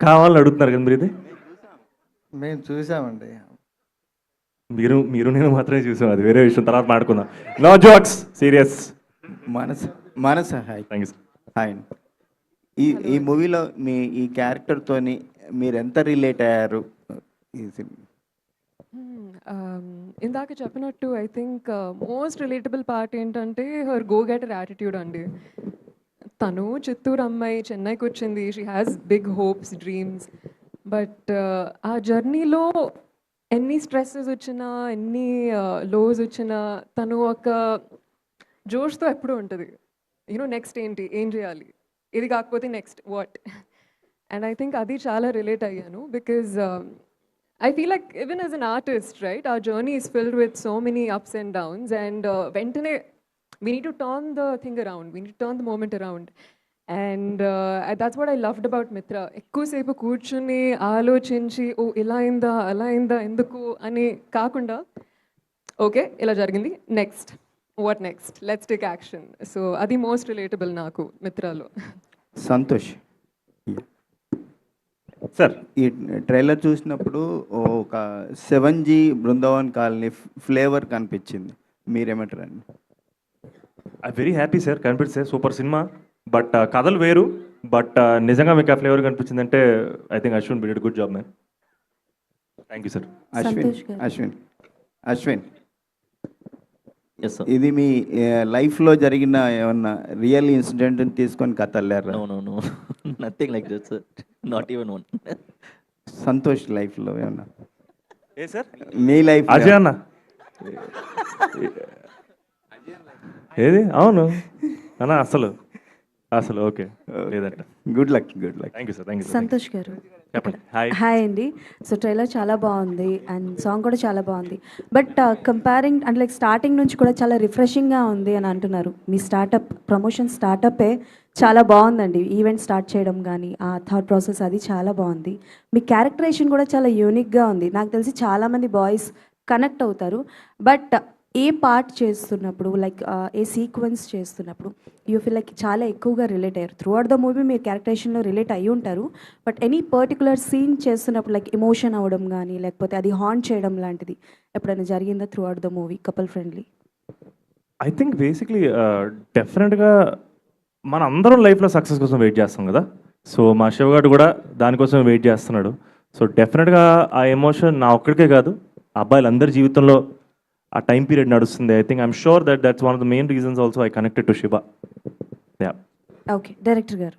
కావాలని అడుగుతున్నారు కదా మీరు ఇది. మేము చూసామండి. మీరు నేను మాత్రమే చూసాం, అది వేరే విషయం, తర్వాత మాట్లాడుకుందాం. No jokes, serious. Manasa hi. Thank you. Hi. ఈ మూవీలో మీ ఈ క్యారెక్టర్తోని మీరు ఎంత రిలేట్ అయ్యారు ఈ సినిమా? ఇందాక చెప్పినట్టు I think most relatable part ఏంటంటే హర్ గో గెటర్ యాటిట్యూడ్ అండి. తను చిత్తూరు అమ్మాయి చెన్నైకి వచ్చింది, she has big hopes dreams, but ఆ జర్నీలో ఎన్ని స్ట్రెస్సెస్ వచ్చినా ఎన్ని లోస్ వచ్చినా తను ఒక జోష్తో ఎప్పుడూ ఉంటుంది. నెక్స్ట్ ఏంటి, ఏం చేయాలి, ఇది కాకపోతే next what. And I think అది చాలా రిలేట్ అయ్యాను because I feel like even as an artist, right, our journey is filled with so many ups and downs, and ventane we need to turn the thing around, we need to turn the moment around, and that's what I loved about Mitra. ఎక్కువసేపు కూర్చుని ఆలోచించి ఓ ఇలా అయిందా అలా అయిందా ఎందుకు అని కాకుండా ఓకే ఇలా జరిగింది, next what next, let's take action. So అది మోస్ట్ రిలేటబుల్ నాకు మిత్రాలో. సంతోష్ సార్, ఈ ట్రైలర్ చూసినప్పుడు ఒక 7G బృందావన్ కాలనీ ఫ్లేవర్ కనిపించింది, మీరేమంటారండి? ఐ వెరీ హ్యాపీ సార్, కనిపిస్తే సూపర్ సినిమా. బట్ కథలు వేరు, బట్ నిజంగా మీకు ఆ ఫ్లేవర్ కనిపించిందంటే I think Ashwin did good job man. Thank you sir. Ashwin yes sir. ఇది మీ లైఫ్లో జరిగిన ఏమన్నా రియల్ ఇన్సిడెంట్ తీసుకొని కథ అల్లారా? No nothing like that sir, not even one. Santosh లైఫ్లో ఏమన్నా? ఏ సార్? మీ లైఫ్ అజయ్ అన్న ఏది? అవును అన్న, అసలు ఓకే లేదంట. Good luck. Thank you sir. Thank you. Santosh గారు చెప్పండి. హాయ్. హాయ్ అండి. సో ట్రైలర్ చాలా బాగుంది అండ్ సాంగ్ కూడా చాలా బాగుంది. బట్ కంపేరింగ్ అంటే లైక్ స్టార్టింగ్ నుంచి కూడా చాలా రిఫ్రెషింగ్గా ఉంది అని అంటున్నారు. మీ ప్రమోషన్ స్టార్టప్పే చాలా బాగుందండి. ఈవెంట్ స్టార్ట్ చేయడం కానీ ఆ థాట్ ప్రాసెస్ అది చాలా బాగుంది. మీ క్యారెక్టరేషన్ కూడా చాలా యూనిక్గా ఉంది. నాకు తెలిసి చాలామంది బాయ్స్ కనెక్ట్ అవుతారు. బట్ ఏ పార్ట్ చేస్తున్నప్పుడు లైక్ ఏ సీక్వెన్స్ చేస్తున్నప్పుడు యూ ఫీల్ లైక్ చాలా ఎక్కువగా రిలేట్ అయ్యారు. త్రూ అవుట్ ద మూవీ మీరు క్యారెక్టరేషన్లో రిలేట్ అయ్యి ఉంటారు. బట్ ఎనీ పర్టికులర్ సీన్ చేస్తున్నప్పుడు లైక్ ఎమోషన్ అవ్వడం కానీ లేకపోతే అది హాంట్ చేయడం లాంటిది ఎప్పుడైనా జరిగిందా through out the movie couple friendly? I think basically డెఫినెట్గా మన అందరం లైఫ్లో సక్సెస్ కోసం వెయిట్ చేస్తాం కదా. సో మా శివగాడు కూడా దానికోసం వెయిట్ చేస్తున్నాడు. సో డెఫినెట్గా ఆ ఎమోషన్ నా ఒక్కడికే కాదు, అబ్బాయిలందరి జీవితంలో ఆ టైం పీరియడ్ నడుస్తుంది. I think I'm sure that's one of the main reasons also I connected to Shiva. Yeah. Okay, director గారు,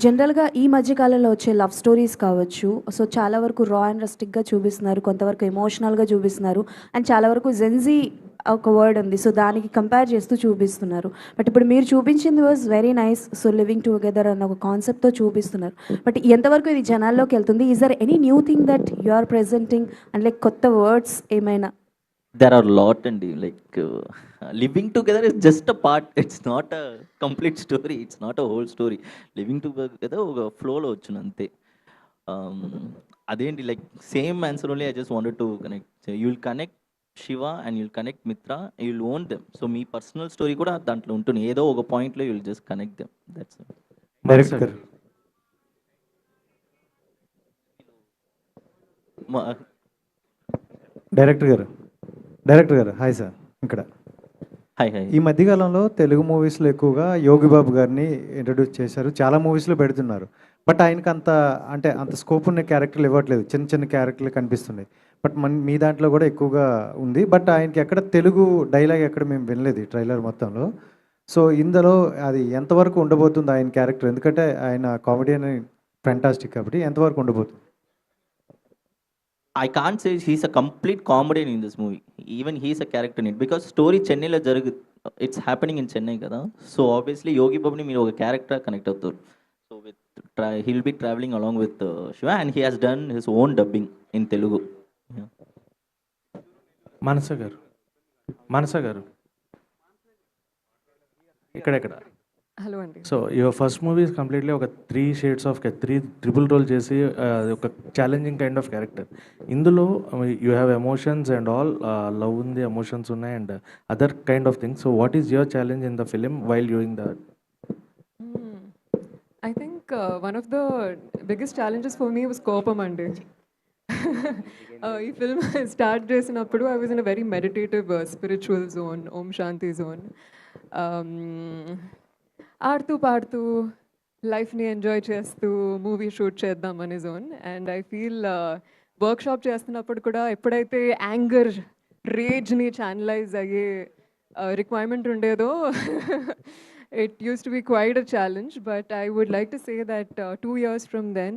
జనరల్గా ఈ మధ్యకాలంలో వచ్చే లవ్ స్టోరీస్ కావచ్చు, సో చాలా వరకు రా అండ్ రస్టిక్గా చూపిస్తున్నారు, కొంతవరకు ఎమోషనల్గా చూపిస్తున్నారు, అండ్ చాలా వరకు జెన్జీ ఒక వర్డ్ ఉంది, సో దానికి కంపేర్ చేస్తూ చూపిస్తున్నారు. బట్ ఇప్పుడు మీరు చూపించింది was very nice. So living together అన్న ఒక కాన్సెప్ట్తో చూపిస్తున్నారు. బట్ ఎంతవరకు ఇది జనాల్లోకి వెళ్తుంది? Is there any new thing that you are presenting and like కొత్త వర్డ్స్ ఏమైనా? There are lot అండి, like living together is just a part, it's not a complete story, it's not a whole story. Living together ఒక ఫ్లోలో వచ్చిన అంతే. అదేంటి like same answer only. I just wanted to connect. You will connect Shiva and you'll connect Mitra, you will own them. So మీ personal story కూడా దాంట్లో ఉంటుంది, ఏదో ఒక పాయింట్లో you will just connect them. That's director గారు హాయ్ సార్. ఇక్కడ hi. ఈ మధ్యకాలంలో తెలుగు మూవీస్లో ఎక్కువగా యోగి బాబు గారిని ఇంట్రడ్యూస్ చేశారు, చాలా మూవీస్లో పెడుతున్నారు. బట్ ఆయనకి అంత స్కోప్ ఉన్న క్యారెక్టర్లు ఇవ్వట్లేదు, చిన్న చిన్న క్యారెక్టర్లు కనిపిస్తున్నాయి. బట్ మీ దాంట్లో కూడా ఎక్కువగా ఉంది. బట్ ఆయనకి ఎక్కడ తెలుగు డైలాగ్ ఎక్కడ మేము వినలేదు ఈ ట్రైలర్ మొత్తంలో. సో ఇందులో అది ఎంతవరకు ఉండబోతుంది ఆయన క్యారెక్టర్? ఎందుకంటే ఆయన కామెడియన్ ఫ్యాంటాస్టిక్ కాబట్టి ఎంతవరకు ఉండబోతుంది? I can't say he's a complete comedian in this movie. Even he's a character in it because story Chennai lo it's happening in Chennai kada. So obviously Yogi Babu ni meer oka character connect avutaru. So he'll be traveling along with Shiva and he has done his own dubbing in Telugu. Yeah. మనస గారు ఇక్కడ hello అండి. So your first movie is completely ఒక 3 shades of 3 triple role చేసి ఒక challenging kind of character. ఇందులో you have emotions and all, love ఉంది, emotions ఉన్నాయి and other kind of things. So what is your challenge in the film while doing that? I think one of the biggest challenges for me was కోపం అండి. ఈ film start చేసినప్పుడు I was in a very meditative spiritual zone, Om Shanti zone. ఆడుతూ పాడుతూ లైఫ్ని enjoy చేస్తూ movie shoot చేద్దాం అనే zone. And I feel workshop చేస్తున్నప్పుడు కూడా ఎప్పుడైతే యాంగర్, రేజ్ని ఛానలైజ్ అయ్యే రిక్వైర్మెంట్ ఉండేదో it used to be quite a challenge, but I would like to say that 2 years from then,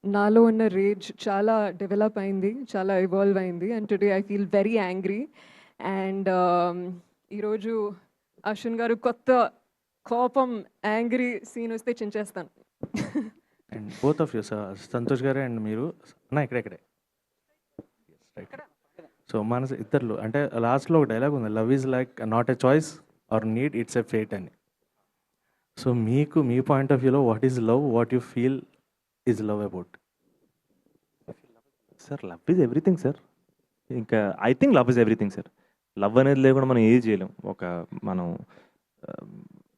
నాలో ఉన్న రేజ్ చాలా డెవలప్ అయింది, చాలా ఎవాల్వ్ అయింది. And today I feel very angry. And ఈరోజు అశ్విన్ గారు కొత్త కోపం, యాంగ్రీ సీన్ వస్తే చించేస్తాను. And both of you sir, Santosh గారే అండ్ మీరు అన్న ఇక్కడే. సో మన ఇద్దరు అంటే లాస్ట్లో ఒక డైలాగ్ ఉంది, love is like not a choice or need, it's a fate అని. సో మీకు మీ పాయింట్ ఆఫ్ వ్యూలో what is love, what you feel is love about? Sir love is everything sir. ఇంకా I think love is everything sir. Love అనేది లేకుండా మనం ఏది చేయలేం. ఒక మనం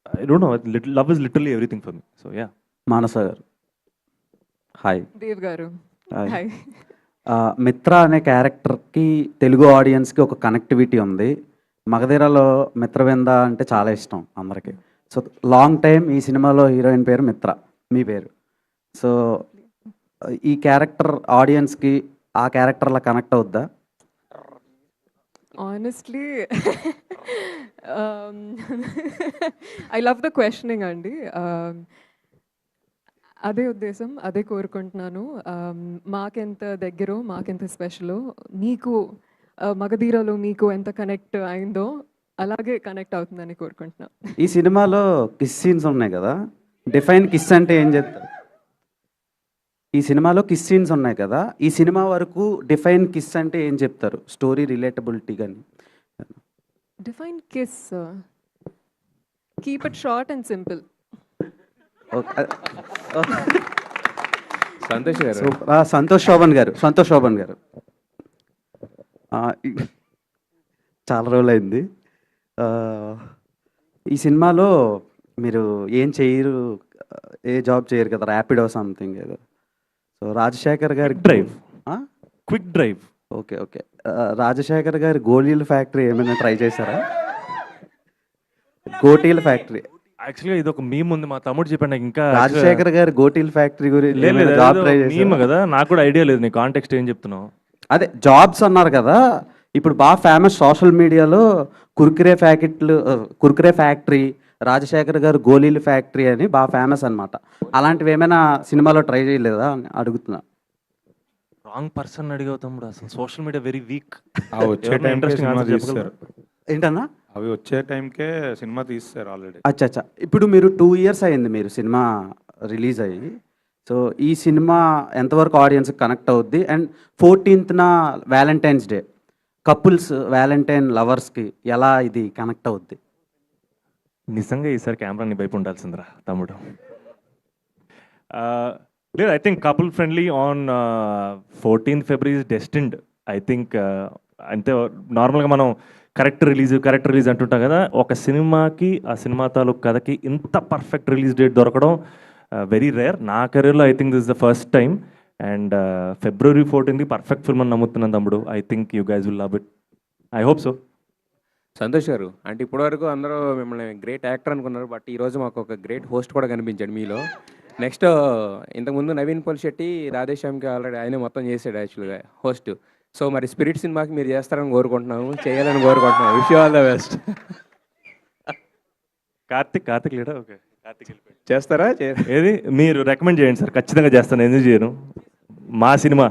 I don't know, love is literally everything for me. So yeah. Manasa గారు hi. Dev గారు హాయ్. మిత్ర అనే క్యారెక్టర్కి తెలుగు ఆడియన్స్కి ఒక కనెక్టివిటీ ఉంది. మగధీరలో మిత్రవింద అంటే చాలా ఇష్టం అందరికీ. సో లాంగ్ టైం ఈ సినిమాలో హీరోయిన్ పేరు మిత్ర, మీ పేరు. సో ఈ క్యారెక్టర్ ఆడియన్స్కి ఆ క్యారెక్టర్లా కనెక్ట్ అవుద్దా? Honestly, I love the questioning అండి. అదే ఉద్దేశం, అదే కోరుకుంటున్నాను. మాకెంత దగ్గరో, మాకెంత స్పెషలో, మీకు మగధీరలో మీకు ఎంత కనెక్ట్ అయిందో అలాగే కనెక్ట్ అవుతుందని కోరుకుంటున్నాను. ఈ సినిమాలో కిస్ సీన్స్ ఉన్నాయి కదా, డిఫైన్ కిస్ అంటే ఏం చెప్తారు? ఈ సినిమాలో కిస్ సీన్స్ ఉన్నాయి కదా, ఈ సినిమా వరకు డిఫైన్ కిస్ అంటే ఏం చెప్తారు? స్టోరీ రిలేటబిలిటీ కానీ. Define KISS, keep it short and simple. Santosh Shobhan గారు చాలా రోజులు అయింది. ఈ సినిమాలో మీరు ఏం చేయరు, ఏ జాబ్ చేయరు కదా, ర్యాపిడో సంథింగ్ ఏదో. సో రాజశేఖర్ గారి క్విక్ డ్రైవ్. ఓకే. రాజశేఖర్ గారి గోళీల ఫ్యాక్టరీ ఏమైనా ట్రై చేశారా? గోటీల ఫ్యాక్టరీ. యాక్చువల్గా ఇది ఒక మీమ్ ఉంది, మా తమ్ముడు చెప్పాడు నాకు. ఇంకా రాజశేఖర్ గారి గోటీల ఫ్యాక్టరీ గురించి మీమ్ కదా, నాకు కూడా ఐడియా లేదు. నీ కాంటెక్స్ట్ ఏం చెప్తున్నావు? అదే జాబ్స్ అన్నారు కదా, ఇప్పుడు బాగా ఫేమస్ సోషల్ మీడియాలో కుర్కురే ఫ్యాక్టరీ, రాజశేఖర్ గారు గోళీల ఫ్యాక్టరీ అని బాగా ఫేమస్ అనమాట. అలాంటివి ఏమైనా సినిమాలో ట్రై చేయలేదా అని అడుగుతున్నా. రాంగ్ పర్సన్ అడిగావు తమ్ముడు. అసలు సోషల్ మీడియా వెరీ వీక్. ఏంటన్నా? అవి వచ్చే టైంకే సినిమా తీస్తారు ఆల్రెడీ. అచ్చా. ఇప్పుడు మీరు 2 years అయింది మీరు సినిమా రిలీజ్ అయ్యి. సో ఈ సినిమా ఎంతవరకు ఆడియన్స్కి కనెక్ట్ అవుద్ది? And 14th valentine's day, couples valentine లవర్స్కి ఎలా ఇది కనెక్ట్ అవుద్ది? నిజంగా ఈసారి కెమెరా నీ వైపు ఉండాల్సిందిరా తమ్ముడు. లేదు, I think couple friendly on 14th February is destined. I think అంటే నార్మల్గా మనం కరెక్ట్ రిలీజ్ అంటుంటాం కదా, ఒక సినిమాకి ఆ సినిమా తాలూకు కథకి ఇంత పర్ఫెక్ట్ రిలీజ్ డేట్ దొరకడం వెరీ రేర్. నా కెరీర్లో I think this is the first time. And February 14th perfect film అని నమ్ముతున్నాను తమ్ముడు. I think you guys will love it. I hope so. Santosh గారు, అంటే ఇప్పటివరకు అందరూ మిమ్మల్ని గ్రేట్ యాక్టర్ అనుకున్నారు, బట్ ఈరోజు మాకు ఒక గ్రేట్ హోస్ట్ కూడా కనిపించాడు మీలో. నెక్స్ట్ ఇంతకుముందు నవీన్ పోల్శెట్టి, రాధేశ్యామ్కి ఆల్రెడీ ఆయనే మొత్తం చేశాడు యాక్చువల్గా హోస్ట్. సో మరి స్పిరిట్ సినిమాకి మీరు చేస్తారని కోరుకుంటున్నాము, చేయాలని కోరుకుంటున్నాము. Wish you all the best. Karthik లేడా? ఓకే, కార్తిక్ చేస్తారా? ఏది మీరు రికమెండ్ చేయండి సార్, ఖచ్చితంగా చేస్తాను. ఎందుకు చేయను? మా cinema.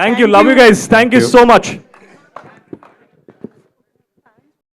Thank you, love you guys, thank you so much.